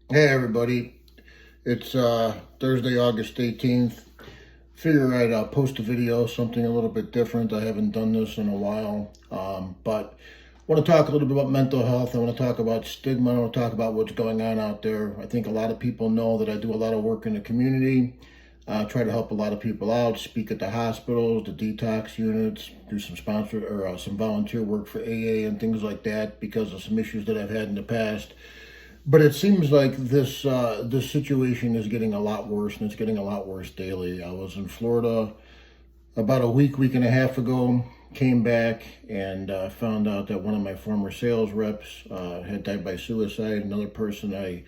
Hey everybody, it's Thursday, August 18th. Figure I'd post a video, something a little bit different. I haven't done this in a while, but I want to talk a little bit about mental health. I want to talk about stigma. I want to talk about what's going on out there. I think a lot of people know that I do a lot of work in the community, try to help a lot of people out, speak at the hospitals, the detox units, do some sponsored or some volunteer work for AA and things like that because of some issues that I've had in the past. But it seems like this situation is getting a lot worse, and it's getting a lot worse daily. I was in Florida about a week and a half ago. Came back and found out that one of my former sales reps had died by suicide. Another person I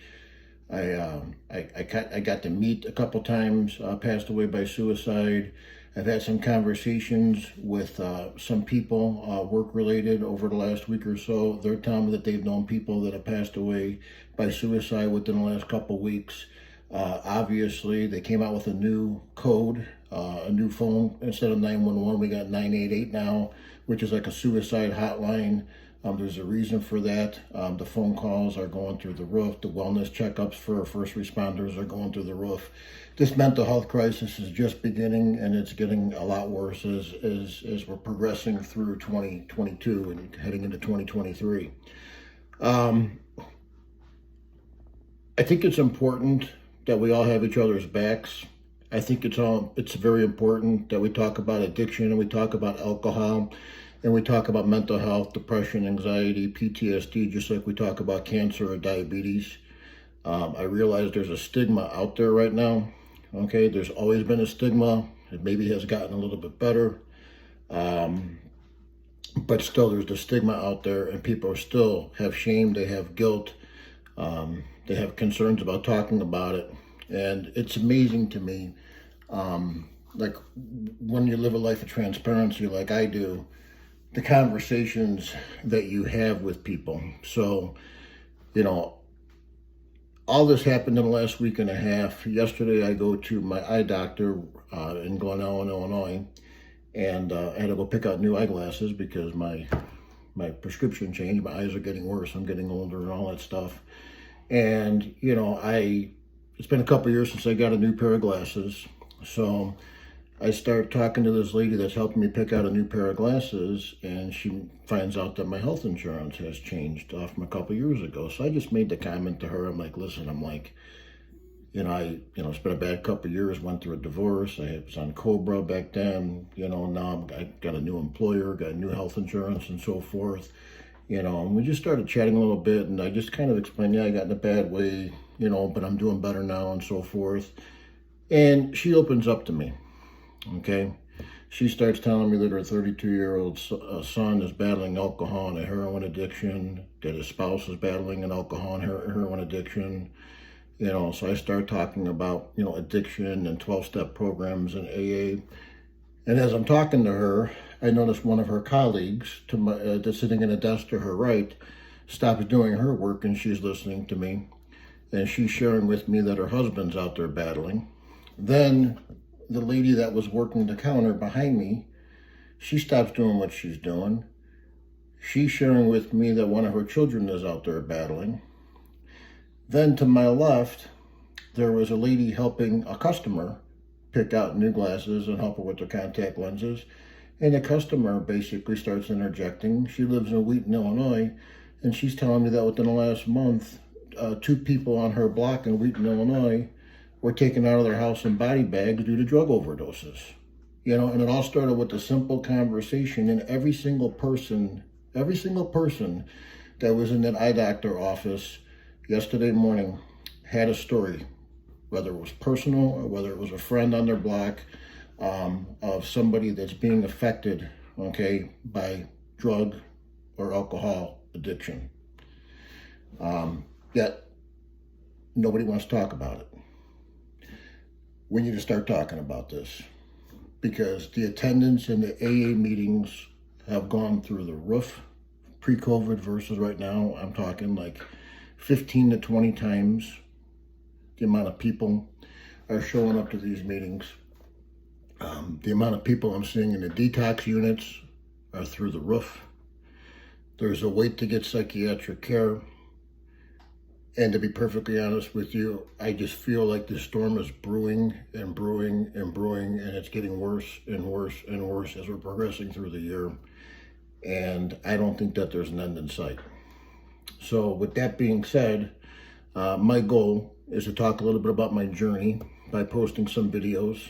got to meet a couple times passed away by suicide. I've had some conversations with some people, work related, over the last week or so. They're telling me that they've known people that have passed away by suicide within the last couple weeks. Obviously, they came out with a new code, a new phone. Instead of 911, we got 988 now, which is like a suicide hotline. There's a reason for that. The phone calls are going through the roof. The wellness checkups for first responders are going through the roof. This mental health crisis is just beginning, and it's getting a lot worse as we're progressing through 2022 and heading into 2023. Um, I think it's important that we all have each other's backs. I think it's very important that we talk about addiction and we talk about alcohol and we talk about mental health, depression, anxiety, PTSD, just like we talk about cancer or diabetes. I realize there's a stigma out there right now. Okay, there's always been a stigma. It maybe has gotten a little bit better, um, but still there's the stigma out there, and people still have shame. They have guilt. They have concerns about talking about it, and it's amazing to me. Like when you live a life of transparency, like I do, the conversations that you have with people. So, you know, all this happened in the last week and a half. Yesterday, I go to my eye doctor in Glen Ellen, Illinois, and I had to go pick out new eyeglasses because my prescription changed. My eyes are getting worse. I'm getting older and all that stuff. And it's been a couple years since I got a new pair of glasses. So I start talking to this lady that's helping me pick out a new pair of glasses, and she finds out that my health insurance has changed from a couple years ago. So I just made the comment to her. I'm like, listen, it's been a bad couple years, went through a divorce. I was on Cobra back then, now I got a new employer, got new health insurance and so forth. And we just started chatting a little bit, and I just kind of explained, yeah, I got in a bad way, but I'm doing better now and so forth. And she opens up to me. Okay, she starts telling me that her 32-year-old son is battling alcohol and a heroin addiction, that his spouse is battling an alcohol and heroin addiction. So I start talking about, addiction and 12-step programs and AA. And as I'm talking to her, I notice one of her colleagues that's sitting in a desk to her right stops doing her work, and she's listening to me. And she's sharing with me that her husband's out there battling. Then the lady that was working the counter behind me, she stops doing what she's doing. She's sharing with me that one of her children is out there battling. Then to my left, there was a lady helping a customer pick out new glasses and help her with their contact lenses. And the customer basically starts interjecting. She lives in Wheaton, Illinois, and she's telling me that within the last month, two people on her block in Wheaton, Illinois, were taken out of their house in body bags due to drug overdoses. And it all started with a simple conversation, and every single person that was in that eye doctor office yesterday morning had a story, whether it was personal or whether it was a friend on their block, of somebody that's being affected, okay, by drug or alcohol addiction. Yet nobody wants to talk about it. We need to start talking about this because the attendance in the AA meetings have gone through the roof pre-COVID versus right now. I'm talking like 15 to 20 times the amount of people are showing up to these meetings. The amount of people I'm seeing in the detox units are through the roof. There's a wait to get psychiatric care. And to be perfectly honest with you, I just feel like this storm is brewing and brewing and brewing, and it's getting worse and worse and worse as we're progressing through the year. And I don't think that there's an end in sight. So with that being said, my goal is to talk a little bit about my journey by posting some videos.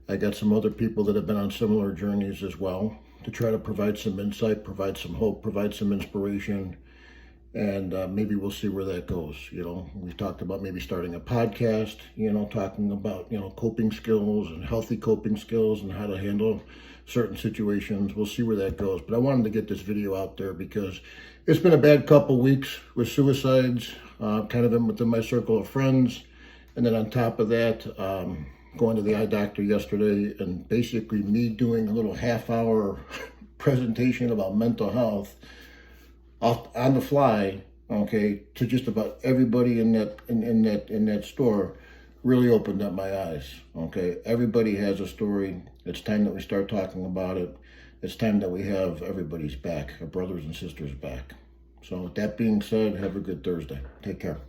I got some other people that have been on similar journeys as well, to try to provide some insight, provide some hope, provide some inspiration, and maybe we'll see where that goes. We've talked about maybe starting a podcast, talking about, coping skills and healthy coping skills and how to handle certain situations. We'll see where that goes. But I wanted to get this video out there because it's been a bad couple weeks with suicides, kind of within my circle of friends. And then on top of that, going to the eye doctor yesterday, and basically me doing a little half-hour presentation about mental health on the fly, okay, to just about everybody in that store, really opened up my eyes. Okay, everybody has a story. It's time that we start talking about it. It's time that we have everybody's back, our brothers and sisters back. So with that being said, have a good Thursday. Take care.